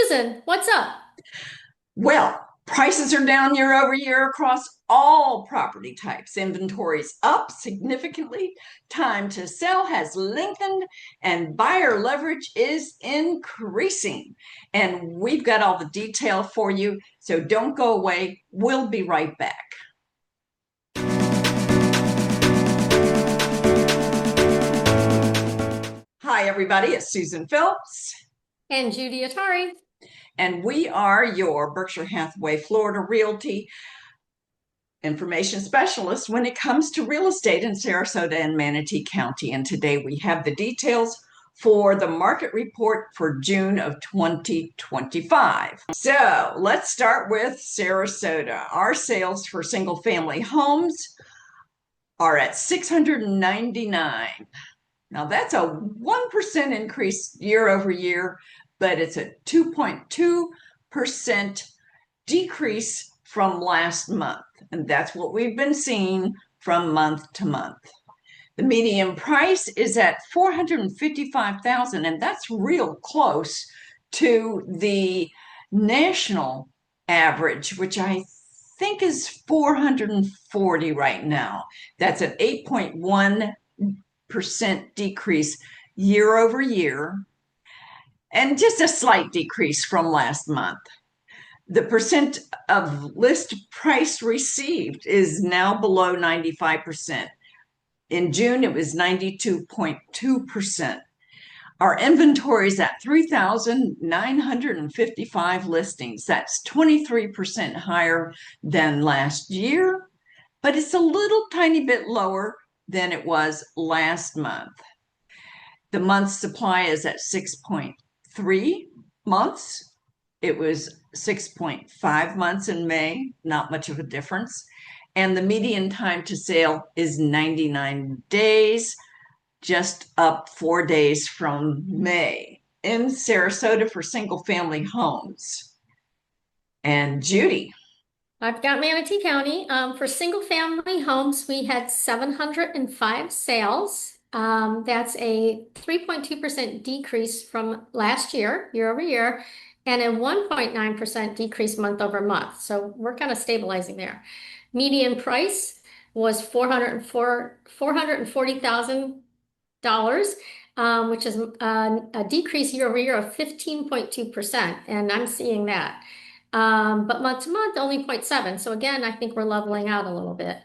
Susan, what's up? Well, prices are down year over year across all property types. Inventory's up significantly. Time to sell has lengthened and buyer leverage is increasing. And we've got all the detail for you, so don't go away. We'll be right back. Hi, everybody. It's Susan Phelps. And Judy Atari. And we are your Berkshire Hathaway, Florida Realty information specialist when it comes to real estate in Sarasota and Manatee County. And today we have the details for the market report for June of 2025. So let's start with Sarasota. Our sales for single family homes are at 699. Now that's a 1% increase year over year, but it's a 2.2% decrease from last month. And that's what we've been seeing from month to month. The median price is at $455,000, and that's real close to the national average, which I think is 440 right now. That's an 8.1% decrease year over year, and just a slight decrease from last month. The percent of list price received is now below 95%. In June, it was 92.2%. Our inventory is at 3,955 listings. That's 23% higher than last year, but it's a little tiny bit lower than it was last month. The month supply is at 6.3 months. It was 6.5 months in May, not much of a difference. And the median time to sale is 99 days, just up 4 days from May in Sarasota for single family homes. And Judy. I've got Manatee County. For single family homes, we had 705 sales. That's a 3.2% decrease from last year, year over year, and a 1.9% decrease month over month. So we're kind of stabilizing there. Median price was $440,000, which is a decrease year over year of 15.2%, and I'm seeing that. But month to month, only 0.7. So again, I think we're leveling out a little bit.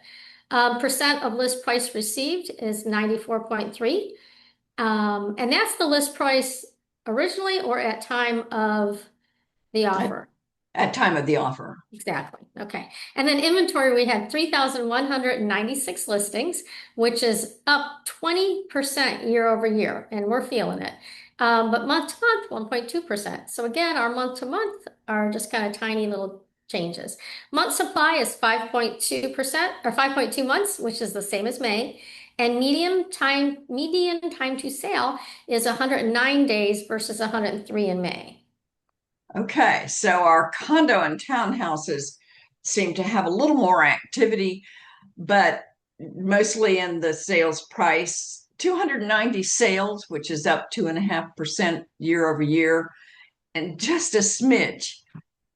Percent of list price received is 94.3. And that's the list price originally or at time of the offer. At time of the offer. Exactly. Okay. And then inventory, we had 3,196 listings, which is up 20% year over year, and we're feeling it. But month to month, 1.2%. So again, our month to month are just kind of tiny little changes. Month supply is 5.2% or 5.2 months, which is the same as May. And median time to sale is 109 days versus 103 in May. Okay, so our condo and townhouses seem to have a little more activity, but mostly in the sales price. 290 sales, which is up 2.5% year over year, and just a smidge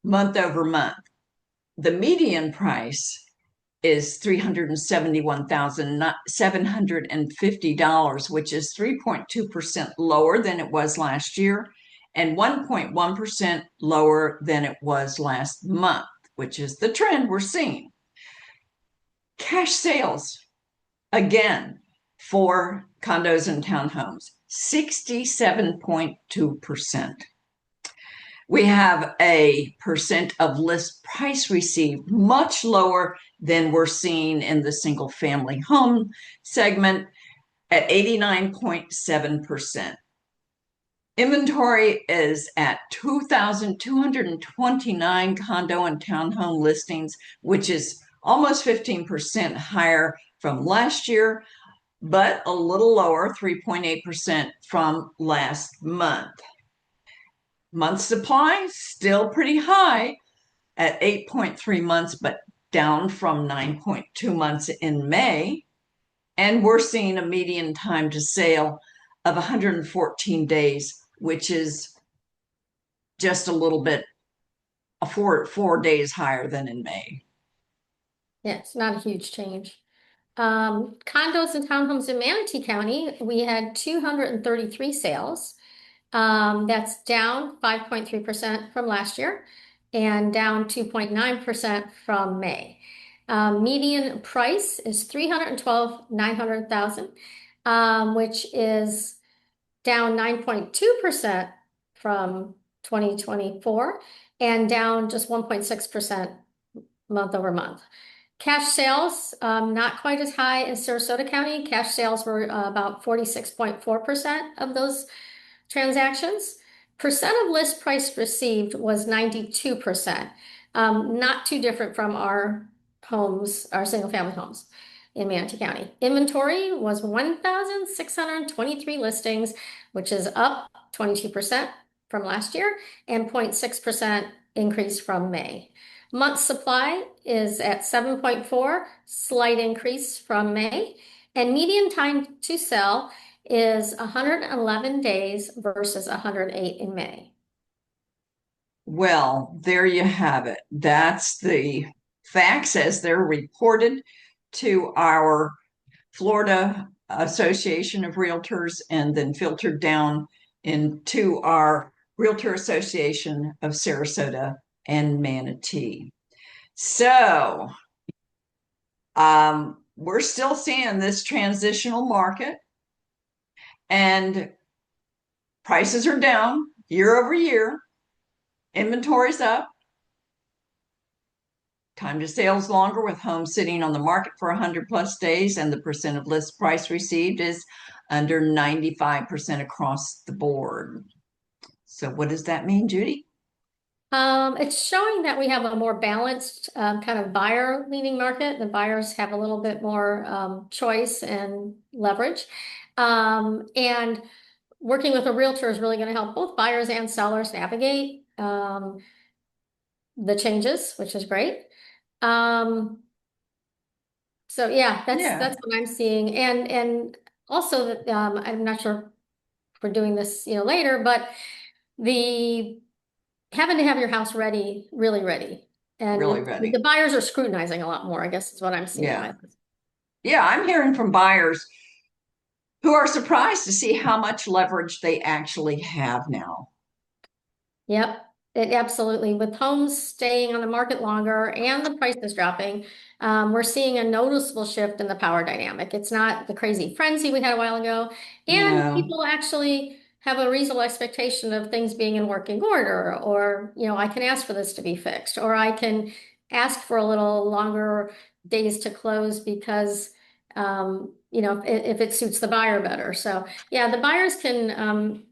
month over month. The median price is $371,750, which is 3.2% lower than it was last year, and 1.1% lower than it was last month, which is the trend we're seeing. Cash sales, again, for condos and townhomes, 67.2%. We have a percent of list price received much lower than we're seeing in the single family home segment at 89.7%. Inventory is at 2,229 condo and townhome listings, which is almost 15% higher from last year, but a little lower, 3.8% from last month. Month supply, still pretty high at 8.3 months, but down from 9.2 months in May. And we're seeing a median time to sale of 114 days, which is just a little bbit, 4 days higher than in May. Yeah, it's not a huge change. Condos and townhomes in Manatee County, we had 233 sales. That's down 5.3% from last year and down 2.9% from May. Median price is 312,900,000, which is down 9.2% from 2024 and down just 1.6% month over month. Cash sales, not quite as high as Sarasota County. Cash sales were about 46.4% of those transactions. Percent of list price received was 92%. Not too different from our homes, our single family homes in Manatee County. Inventory was 1,623 listings, which is up 22% from last year and 0.6% increase from May. Month supply is at 7.4, slight increase from May, and median time to sell is 111 days versus 108 in May. Well, there you have it. That's the facts as they're reported to our Florida Association of Realtors and then filtered down into our Realtor Association of Sarasota and Manatee. So, we're still seeing this transitional market, and prices are down year over year. Inventory's up. Time to sales longer with homes sitting on the market for 100 plus days, and the percent of list price received is under 95% across the board. So, what does that mean, Judy? It's showing that we have a more balanced kind of buyer leaning market. The buyers have a little bit more choice and leverage. And working with a realtor is really going to help both buyers and sellers navigate the changes, which is great. So yeah, that's what I'm seeing. And also that I'm not sure if we're doing this, later, but the having to have your house ready, really ready. And Really ready. the buyers are scrutinizing a lot more, I guess is what I'm seeing. Yeah. Yeah, I'm hearing from buyers who are surprised to see how much leverage they actually have now. Yep, it absolutely. With homes staying on the market longer and the prices dropping, we're seeing a noticeable shift in the power dynamic. It's not the crazy frenzy we had a while ago, and No. people actually have a reasonable expectation of things being in working order, or I can ask for this to be fixed, or I can ask for a little longer days to close because if it suits the buyer better. So yeah, the buyers can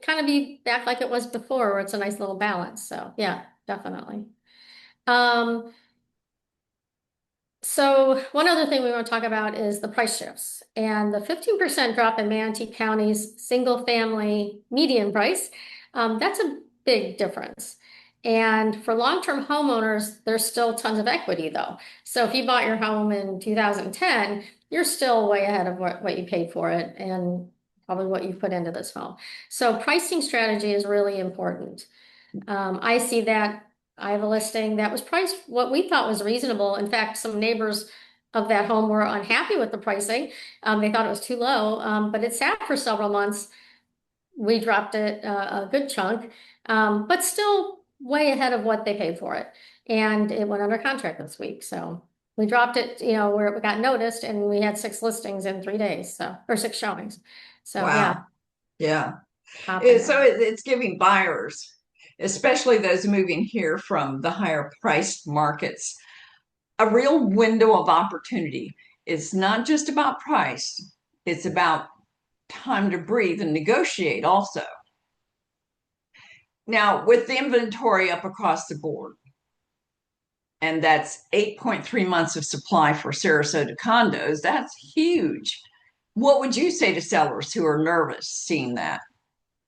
kind of be back like it was before, where it's a nice little balance. So yeah, definitely. Um, so one other thing we want to talk about is the price shifts and the 15% drop in Manatee County's single family median price. That's a big difference. And for long-term homeowners, there's still tons of equity though. So if you bought your home in 2010, you're still way ahead of what you paid for it and probably what you put into this home. So pricing strategy is really important. I see that I have a listing that was priced what we thought was reasonable. In fact, some neighbors of that home were unhappy with the pricing. They thought it was too low, but it sat for several months. We dropped it a good chunk, but still way ahead of what they paid for it. And it went under contract this week. So we dropped it, where it got noticed, and we had 6 listings in 3 days, or 6 showings. So Wow. Yeah. So down. it's giving buyers, especially those moving here from the higher priced markets, a real window of opportunity. It's not just about price, it's about time to breathe and negotiate also. Now, with the inventory up across the board, and that's 8.3 months of supply for Sarasota condos, that's huge. What would you say to sellers who are nervous seeing that?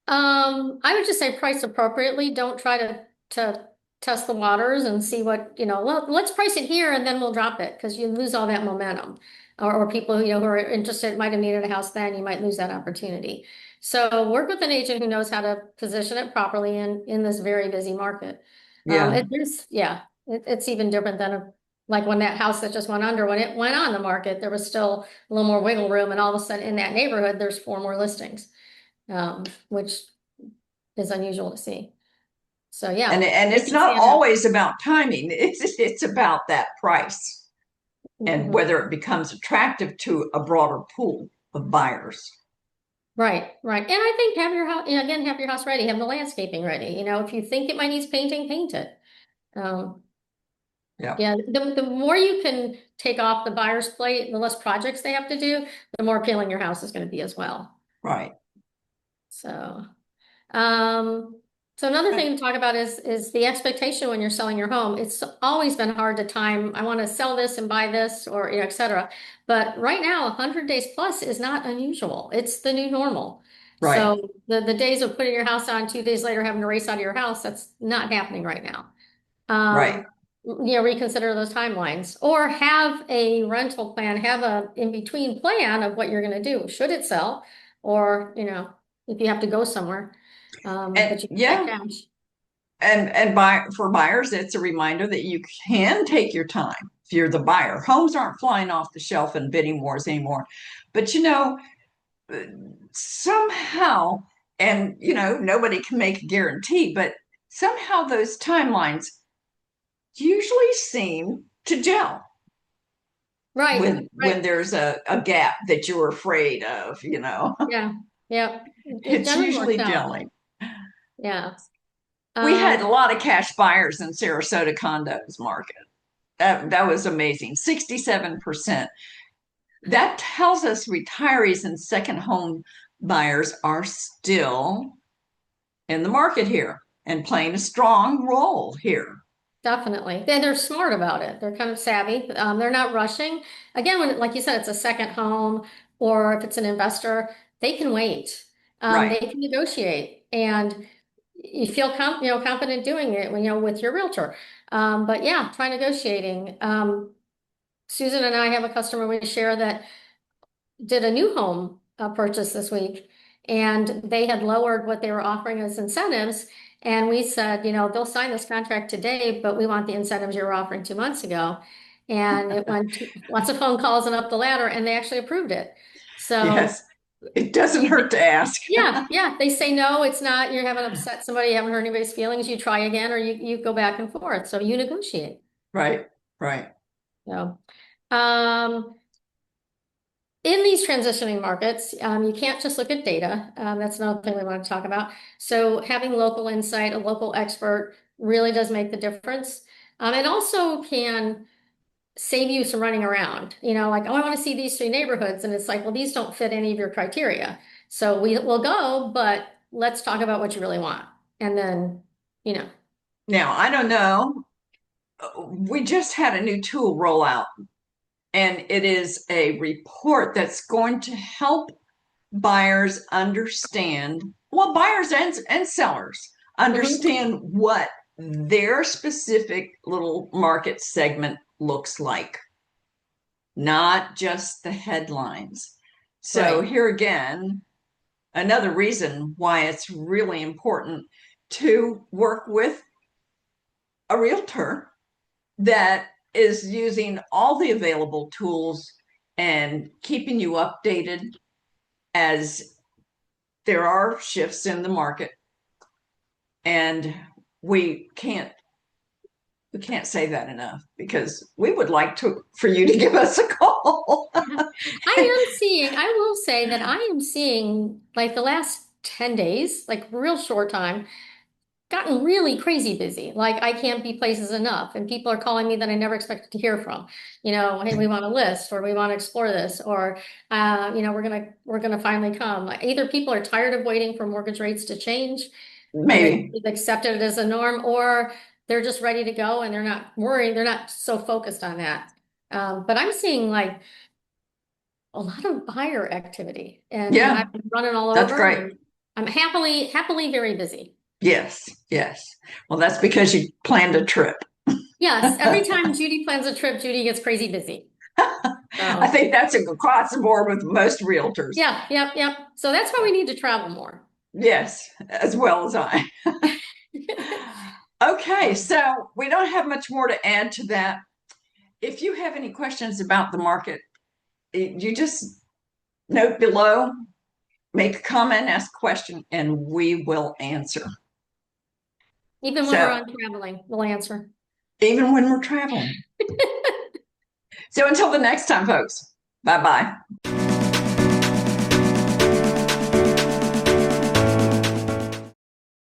I would just say price appropriately. Don't try to test the waters and see what, well, let's price it here and then we'll drop it because you lose all that momentum. Or people who are interested might have needed a house then, you might lose that opportunity. So work with an agent who knows how to position it properly in this very busy market. Yeah, It's even different than like when that house that just went under, when it went on the market, there was still a little more wiggle room, and all of a sudden in that neighborhood, there's four more listings, which is unusual to see. So yeah, and they it's can not stand out. always about timing. It's about that price and Mhm. whether it becomes attractive to a broader pool of buyers. Right, right. And I think have your house, again, have your house ready, have the landscaping ready. If you think it might need painting, paint it. Um, Yeah, yeah, the more you can take off the buyer's plate, the less projects they have to do, the more appealing your house is going to be as well. right. So, um, so another thing to talk about is the expectation when you're selling your home. It's always been hard to time. I want to sell this and buy this, or et cetera. But right now, 100 days plus is not unusual. It's the new normal. Right, So the days of putting your house on 2 days later having to race out of your house, that's not happening right now. right. Reconsider those timelines or have a rental plan, have a in-between plan of what you're going to do. Should it sell? Or, if you have to go somewhere, And but you get yeah, cash. and for buyers, it's a reminder that you can take your time if you're the buyer. Homes aren't flying off the shelf in bidding wars anymore. But somehow, and nobody can make a guarantee, but somehow those timelines usually seem to gel Right, when right. there's a gap that you're afraid of. Yeah, yeah. It It's generally works usually out. gelling. Yeah. We had a Um, lot of cash buyers in Sarasota condos market. That was amazing. 67%. That tells us retirees and second home buyers are still in the market here and playing a strong role here. Definitely. They're smart about it. They're kind of savvy. They're not rushing. Again, when, like you said, it's a second home or if it's an investor, they can wait. They Right. can negotiate and you feel confident doing it when, with your realtor. But yeah, try negotiating. Susan and I have a customer we share that did a new home purchase this week, and they had lowered what they were offering as incentives. And we said, they'll sign this contract today, but we want the incentives you were offering 2 months ago. And it went lots of phone calls and up the ladder, and they actually approved it. So, Yes. It doesn't hurt to ask. yeah, yeah, they say no, it's not, you haven't upset somebody, you haven't hurt anybody's feelings, you try again, or you go back and forth. So you negotiate. Right. Right. So, um, in these transitioning markets, you can't just look at data. That's another thing we want to talk about. So having local insight, a local expert really does make the difference. It also can save you some running around, like, oh, I want to see these three neighborhoods. And it's like, well, these don't fit any of your criteria. So we will go, but let's talk about what you really want. And then, you know, Now, I don't know. We just had a new tool roll out, and it is a report that's going to help buyers understand, well, buyers and sellers mhm, understand what their specific little market segment looks like, not just the headlines. So, right. here again, another reason why it's really important to work with a realtor that is using all the available tools and keeping you updated as there are shifts in the market, and we can't we can't say that enough because we would like to for you to give us a call. Yeah. I will say that I am seeing like the last 10 days, like real short time, gotten really crazy busy. Like I can't be places enough. And people are calling me that I never expected to hear from. Hey, we want a list or we want to explore this or we're gonna finally come. Like, either people are tired of waiting for mortgage rates to change and Maybe. they've accepted it as a norm, or they're just ready to go and they're not worried, they're not so focused on that. But I'm seeing like a lot of buyer activity and Yeah, I'm running all that's over great. and I'm happily very busy. Yes, yes. Well, that's because you planned a trip. Yes, every time Judy plans a trip, Judy gets crazy busy. I So, think that's across the board with most realtors. yeah, yep, yep. So that's why we need to travel more. Yes, as well as I. Okay, Um, so we don't have much more to add to that. If you have any questions about the market, you just note below, make a comment, ask a question, and we will answer. Even when we're So on traveling, we'll answer. even when we're traveling. So until the next time, folks, bye bye.